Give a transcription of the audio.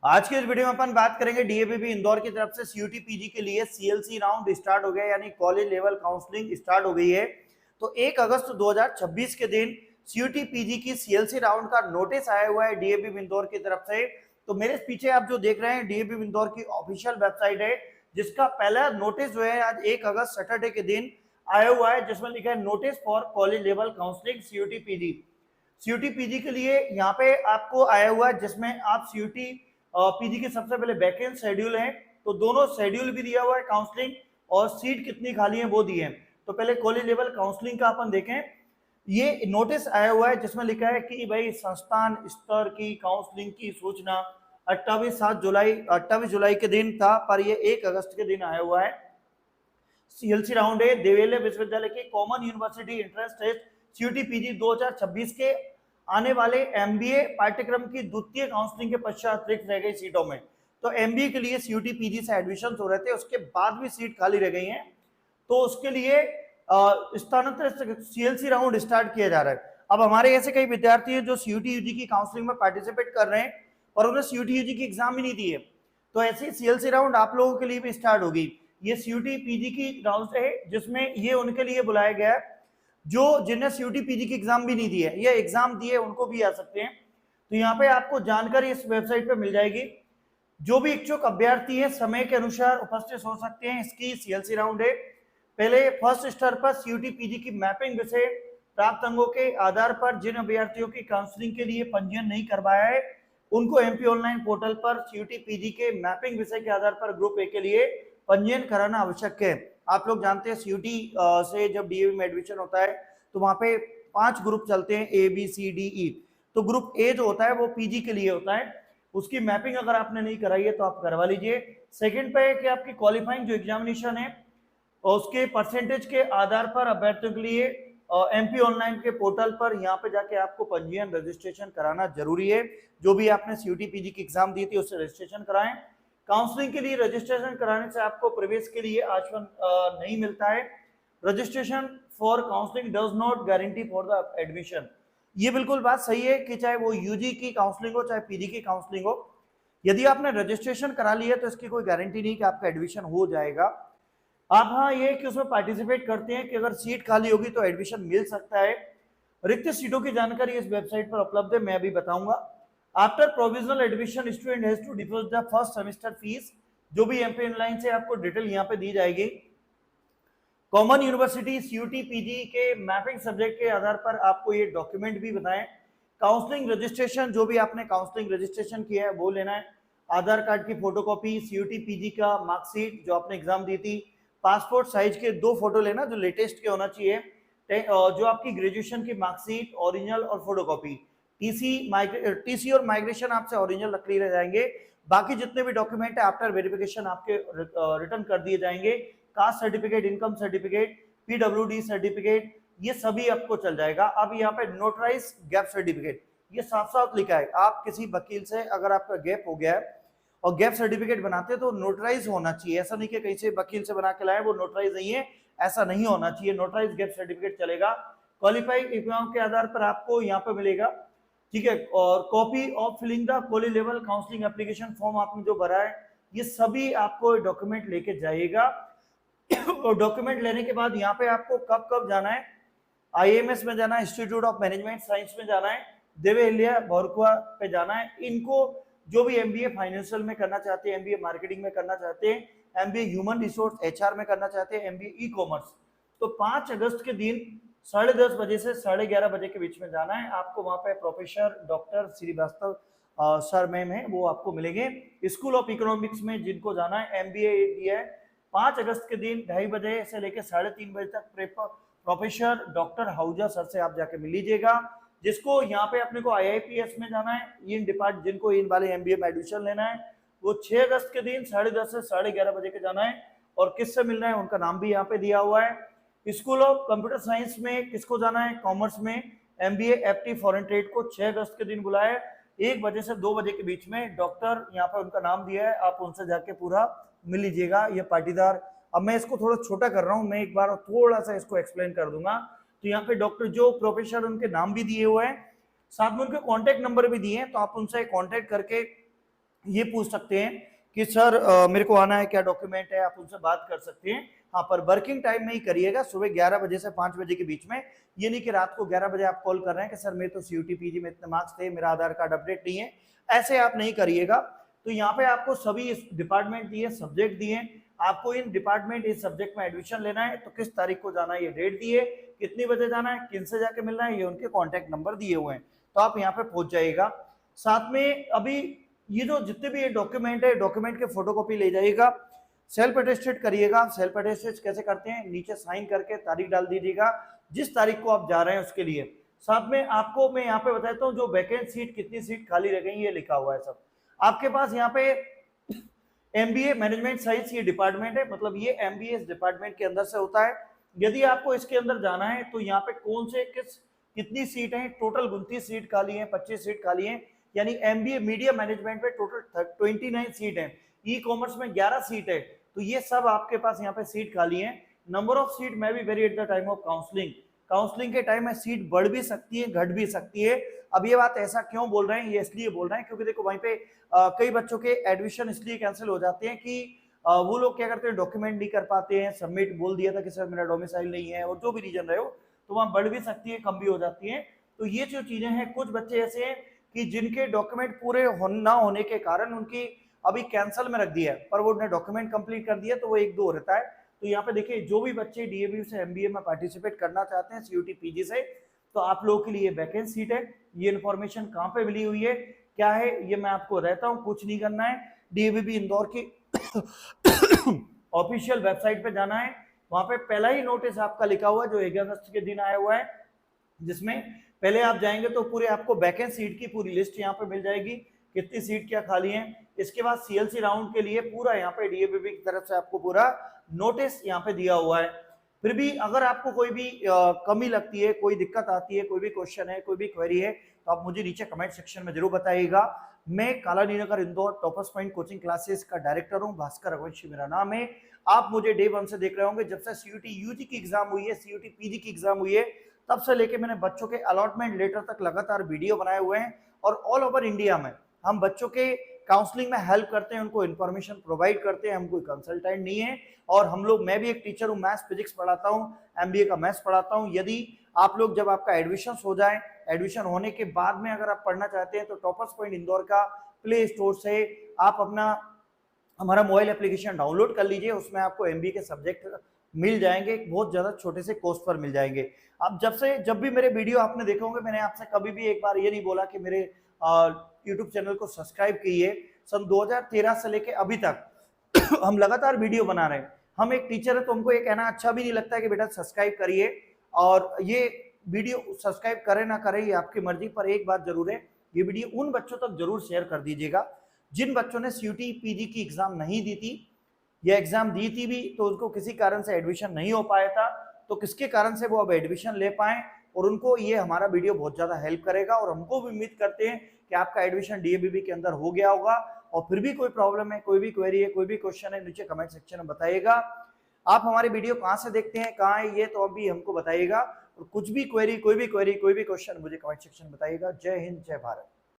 आज के इस वीडियो में अपन बात करेंगे डीएवीपी इंदौर की तरफ से सीयूटी पीजी के लिए सीएलसी राउंड स्टार्ट हो गया, यानी कॉलेज लेवल काउंसलिंग स्टार्ट हो गई है। तो 1 अगस्त 2026 के दिन सीयूटी पीजी की सीएलसी राउंड का नोटिस आया हुआ है डीएवीपी इंदौर की तरफ से। तो मेरे पीछे आप जो देख रहे हैं डीएवीपी इंदौर की ऑफिशियल वेबसाइट है, जिसका पहला नोटिस जो है आज 1 अगस्त सैटरडे के दिन आया हुआ है, जिसमें लिखा है notice for college level counselling CUET PG. CUET PG के लिए यहाँ पे आपको आया हुआ है, जिसमें आप सीयूटी पीजी के सबसे पहले बैकेंड शेड्यूल है, तो दोनों शेड्यूल भी दिया हुआ है काउंसलिंग और सीट कितनी खाली है वो दिए हैं। तो पहले कॉलेज लेवल काउंसलिंग का अपन देखें। ये नोटिस आया हुआ है जिसमें लिखा है कि भाई संस्थान स्तर की काउंसलिंग की सूचना 28 जुलाई के दिन था, पर ये 1 अगस्त के दिन आया हुआ है। सीएलसी राउंड है देवेले विश्वविद्यालय की common university entrance test CUET PG 2026 के आने वाले एमबीए पाठ्यक्रम की द्वितीय काउंसलिंग के पश्चात रिक्त रह गई सीटों में। तो एमबीए के लिए सीयूटी पीजी से एडमिशन हो रहे थे, उसके बाद भी सीट खाली रह गई हैं, तो उसके लिए स्थानांतरित सीएलसी राउंड स्टार्ट किया जा रहा है। अब हमारे ऐसे कई विद्यार्थी हैं जो सीयूटी यूजी की काउंसलिंग में पार्टिसिपेट कर रहे हैं और उन्हें सीयूटी यूजी की एग्जाम ही नहीं दी है, तो ऐसी सीएलसी राउंड आप लोगों के लिए भी स्टार्ट होगी। ये सीयूटी पीजी की राउंड है, जिसमें ये उनके लिए बुलाया गया है जो जिन्हें सीयूटी पीजी की एग्जाम भी नहीं दी है, ये एग्जाम दिए उनको भी आ सकते हैं। तो यहाँ पे आपको जानकारी इस वेबसाइट पे मिल जाएगी। जो भी इच्छुक अभ्यर्थी है समय के अनुसार उपस्थित हो सकते हैं। इसकी सीएलसी राउंड है। पहले फर्स्ट स्तर पर सीयूटी पीजी की मैपिंग विषय प्राप्त अंगों के आधार पर जिन अभ्यर्थियों की काउंसलिंग के लिए पंजीयन नहीं करवाया है, उनको एमपी ऑनलाइन पोर्टल पर सीयूटी पीजी के मैपिंग विषय के आधार पर ग्रुप ए के लिए पंजीयन कराना आवश्यक है। आप लोग जानते हैं सीयूटी से जब डीएवी में एडमिशन होता है तो वहां पे 5 ग्रुप चलते हैं, A B C D E. तो ग्रुप ए जो होता है वो पीजी के लिए होता है, उसकी मैपिंग अगर आपने नहीं कराई है तो आप करवा लीजिए। सेकंड पे है कि आपकी क्वालिफाइंग जो एग्जामिनेशन है और उसके परसेंटेज के आधार पर अभ्यर्थियों के लिए एमपी ऑनलाइन के पोर्टल पर यहाँ पे जाके आपको पंजीयन रजिस्ट्रेशन कराना जरूरी है। जो भी आपने सीयूटी पीजी की एग्जाम दी थी उससे रजिस्ट्रेशन कराएं। काउंसलिंग के लिए रजिस्ट्रेशन कराने से आपको प्रवेश के लिए आश्वासन नहीं मिलता है। Registration for counselling does not guarantee for the admission. ये बिल्कुल बात सही है कि चाहे वो यूजी की काउंसलिंग हो चाहे पीजी की काउंसलिंग हो, यदि आपने रजिस्ट्रेशन करा लिया तो इसकी कोई गारंटी नहीं कि आपका एडमिशन हो जाएगा। आप हाँ ये कि उसमें पार्टिसिपेट करते हैं कि अगर सीट खाली होगी तो एडमिशन मिल सकता है। रिक्त सीटों की जानकारी इस वेबसाइट पर उपलब्ध है, मैं अभी बताऊंगा। After provisional admission student has to deposit the first semester fees. जो भी एमपी ऑनलाइन से आपको डिटेल यहाँ पे दी जाएगी। कॉमन यूनिवर्सिटी सीयूटी पीजी के मैपिंग सब्जेक्ट के आधार पर आपको ये डॉक्यूमेंट भी बताएं। काउंसलिंग रजिस्ट्रेशन, जो भी आपने काउंसलिंग रजिस्ट्रेशन किया है वो लेना है। आधार कार्ड की फोटोकॉपी, सीयूटी पीजी का मार्कशीट जो आपने एग्जाम दी थी, पासपोर्ट साइज के 2 फोटो लेना जो लेटेस्ट के होना चाहिए, जो आपकी ग्रेजुएशन की मार्कशीट ओरिजिनल और फोटोकॉपी, टीसी और माइग्रेशन आपसे ओरिजिनल रख लिए जाएंगे। बाकी जितने भी डॉक्यूमेंट है आफ्टर वेरिफिकेशन आपके रिटर्न कर दिए जाएंगे। Caste certificate, income certificate, PWD certificate, ये सभी आपको चल जाएगा। अब यहाँ पे नोटराइज गैप सर्टिफिकेट, ये साफ साफ लिखा है, आप किसी वकील से अगर आपका गैप हो गया है और गैप सर्टिफिकेट बनाते हैं तो नोटराइज होना चाहिए। ऐसा नहीं कि कहीं से वकील से बना के लाए वो नोटराइज नहीं है, ऐसा नहीं होना चाहिए। नोटराइज गैप सर्टिफिकेट चलेगा। क्वालिफाइड एग्जाम के आधार पर आपको यहाँ पे मिलेगा, ठीक है। और copy of filling the college level counselling application form आपने जो भरा है, ये सभी आपको डॉक्यूमेंट लेके जाइएगा। और डॉक्यूमेंट लेने के बाद यहाँ पे आपको कब कब जाना है, आईएमएस में जाना है, इंस्टीट्यूट ऑफ मैनेजमेंट साइंस में जाना है, देवे अहिल्या भोरकुआ पे जाना है। इनको जो भी एमबीए फाइनेंशियल में करना चाहते हैं, एमबीए मार्केटिंग में करना चाहते हैं, एमबीए ह्यूमन रिसोर्स एचआर में करना चाहते हैं, एमबीए ई कॉमर्स, तो 5 अगस्त के दिन 10:30 बजे से 11:30 बजे के बीच में जाना है। आपको वहां पे professor doctor Srivastava sir ma'am है, वो आपको मिलेंगे। स्कूल ऑफ इकोनॉमिक्स में जिनको जाना है, एमबीए दिया है, 5 अगस्त के दिन 2:30 बजे से लेकर 3:30 बजे तक प्रोफेसर डॉक्टर आहूजा सर से आप जाके मिल लीजिएगा। जिसको यहाँ पे अपने को आईआईपीएस में जाना है, इन डिपार्ट जिनको इन वाले एमबीए में एडमिशन लेना है, वो 6 अगस्त के दिन 10:30 से 11:30 बजे के जाना है। और किससे मिलना है उनका नाम भी यहाँ पे दिया हुआ है। स्कूल ऑफ कंप्यूटर साइंस में किसको जाना है, कॉमर्स में, एमबीए एफटी फॉरेन ट्रेड को 6 अगस्त के दिन बुलाया है, 1 बजे से 2 बजे के बीच में। डॉक्टर यहाँ पे उनका नाम दिया है, आप उनसे जाके पूरा मिल लीजिएगा। ये पाटीदार, अब मैं इसको थोड़ा छोटा कर रहा हूँ, मैं एक बार थोड़ा सा इसको एक्सप्लेन कर दूंगा। तो यहाँ पे डॉक्टर जो प्रोफेसर उनके नाम भी दिए हुए हैं, साथ में उनके कॉन्टेक्ट नंबर भी दिए हैं, तो आप उनसे कॉन्टेक्ट करके ये पूछ सकते हैं कि सर मेरे को आना है, क्या डॉक्यूमेंट है, आप उनसे बात कर सकते हैं। हाँ, पर वर्किंग टाइम में ही करिएगा, सुबह 11 बजे से 5 बजे के बीच में। ये नहीं कि रात को 11 बजे आप कॉल कर रहे हैं कि सर मेरे तो सीयूटी पीजी में इतने मार्क्स थे, मेरा आधार कार्ड अपडेट नहीं है, ऐसे आप नहीं करिएगा। तो यहाँ पे आपको सभी डिपार्टमेंट दिए, सब्जेक्ट दिए, आपको इन डिपार्टमेंट इस सब्जेक्ट में एडमिशन लेना है तो किस तारीख को जाना है, ये डेट दिए, कितनी बजे जाना है, किन से जाके मिलना है, ये उनके कॉन्टेक्ट नंबर दिए हुए हैं, तो आप यहाँ पे पहुंच जाइएगा। साथ में अभी ये जो जितने भी ये डॉक्यूमेंट है, डॉक्यूमेंट के फोटोकॉपी ले जाइएगा, सेल्फ अटेस्टेड करिएगा। सेल्फ अटेस्टेड कैसे करते हैं, नीचे साइन करके तारीख डाल दीजिएगा जिस तारीख को आप जा रहे हैं उसके लिए। साथ में आपको मैं यहाँ पे बताता हूँ जो वैकेंट सीट, कितनी सीट खाली रह गई, ये लिखा हुआ है सब आपके पास। यहाँ पे एमबीए मैनेजमेंट साइंस ये डिपार्टमेंट है, मतलब ये एमबीए इस डिपार्टमेंट के अंदर से होता है। यदि आपको इसके अंदर जाना है तो यहाँ पे कौन से कितनी सीट है, टोटल 29 सीट खाली है, 25 सीट खाली है, यानी एमबीए मीडिया मैनेजमेंट में टोटल 29 सीट है, ई कॉमर्स में 11 सीट है, तो ये सब आपके पास यहाँ पे सीट खाली है। नंबर ऑफ सीट में भी very at the time of counselling, counselling के टाइम में सीट बढ़ भी सकती है, घट भी सकती है। अब ये बात ऐसा क्यों बोल रहे हैं, ये इसलिए बोल रहे हैं क्योंकि देखो वहीं पे कई बच्चों के एडमिशन इसलिए कैंसिल हो जाते हैं कि वो लोग क्या करते हैं, डॉक्यूमेंट नहीं कर पाते हैं, सबमिट बोल दिया था कि सर मेरा डोमिसाइल नहीं है, और जो भी रीजन रहे हो, तो वहां बढ़ भी सकती है, कम भी हो जाती है। तो ये जो चीजें हैं, कुछ बच्चे ऐसे हैं कि जिनके डॉक्यूमेंट पूरे ना होने के कारण उनकी अभी कैंसिल में रख दिया है, पर वो उन्हें डॉक्यूमेंट कंप्लीट कर दिया, तो वो 1-2 रहता है। तो यहाँ पे देखिए जो भी बच्चे डीएबी से एमबीए में पार्टिसिपेट करना चाहते हैं सीयूटी पीजी से, तो आप लोगों के लिए वैकेंट सीट है। ये इन्फॉर्मेशन कहाँ पे मिली हुई है, क्या है, ये मैं आपको रहता हूँ, कुछ नहीं करना है, डीएबी इंदौर की ऑफिशियल वेबसाइट पे जाना है, वहां पे पहला ही नोटिस आपका लिखा हुआ है जो 1 अगस्त के दिन आया हुआ है, जिसमें पहले आप जाएंगे तो पूरे आपको वैकेंट सीट की पूरी लिस्ट यहाँ पे मिल जाएगी, कितनी सीट क्या खाली है। इसके बाद सीएलसी राउंड के लिए पूरा यहाँ पे डीएबीबी की तरफ से आपको पूरा नोटिस यहाँ पे दिया हुआ है। फिर भी अगर आपको कोई भी कमी लगती है, कोई दिक्कत आती है, कोई भी क्वेश्चन है, कोई भी क्वेरी है, तो आप मुझे नीचे कमेंट सेक्शन में जरूर बताइएगा। मैं Kalani Nagar Indore toppers point coaching classes का डायरेक्टर हूँ, भास्कर रघुवंशी मेरा नाम है। आप मुझे डे 1 से देख रहे होंगे, जब से सीयूटी यूजी की एग्जाम हुई है, सीयूटी पीजी की एग्जाम हुई है, तब से लेके मैंने बच्चों के अलॉटमेंट लेटर तक लगातार वीडियो बनाए हुए हैं, और ऑल ओवर इंडिया में हम बच्चों के काउंसलिंग में हेल्प करते हैं, उनको इन्फॉर्मेशन प्रोवाइड करते हैं, हम कोई कंसल्टेंट नहीं है। और हम लोग, मैं भी एक टीचर हूँ, मैथ्स फिजिक्स पढ़ाता हूँ, एमबीए का मैथ्स पढ़ाता हूँ। यदि आप लोग, जब आपका एडमिशन हो जाए, एडमिशन होने के बाद में अगर आप पढ़ना चाहते हैं, तो टॉपर्स पॉइंट इंदौर का प्ले स्टोर से आप अपना हमारा मोबाइल एप्लीकेशन डाउनलोड कर लीजिए, उसमें आपको एमबीए के सब्जेक्ट मिल जाएंगे, बहुत ज्यादा छोटे से कोर्स पर मिल जाएंगे। अब जब भी मेरे वीडियो आपने देखे होंगे, मैंने आपसे कभी भी एक बार ये नहीं बोला कि मेरे यूट्यूब चैनल को सब्सक्राइब कीजिए। सन 2013 से लेके अभी तक हम लगातार वीडियो बना रहे हैं। हम एक टीचर है तो हमको ये कहना अच्छा भी नहीं लगता है कि बेटा सब्सक्राइब करिए, और ये वीडियो सब्सक्राइब करें ना करें ये आपकी मर्जी, पर एक बात जरूर है, ये वीडियो उन बच्चों तक जरूर शेयर कर दीजिएगा जिन बच्चों ने सीयूटी पीजी की एग्जाम नहीं दी थी, या एग्जाम दी थी भी तो उनको किसी कारण से एडमिशन नहीं हो पाया था, तो किसके कारण से वो अब एडमिशन ले पाए, और उनको ये हमारा वीडियो बहुत ज्यादा हेल्प करेगा। और हमको भी उम्मीद करते हैं कि आपका एडमिशन डीएबीबी के अंदर हो गया होगा। और फिर भी कोई प्रॉब्लम है, कोई भी क्वेरी है, कोई भी क्वेश्चन है, नीचे कमेंट सेक्शन में बताइएगा। आप हमारी वीडियो कहाँ से देखते हैं, कहाँ है ये, तो अभी हमको बताइएगा। और कुछ भी क्वेरी, कोई भी क्वेश्चन मुझे कमेंट सेक्शन में बताइएगा। जय हिंद, जय भारत।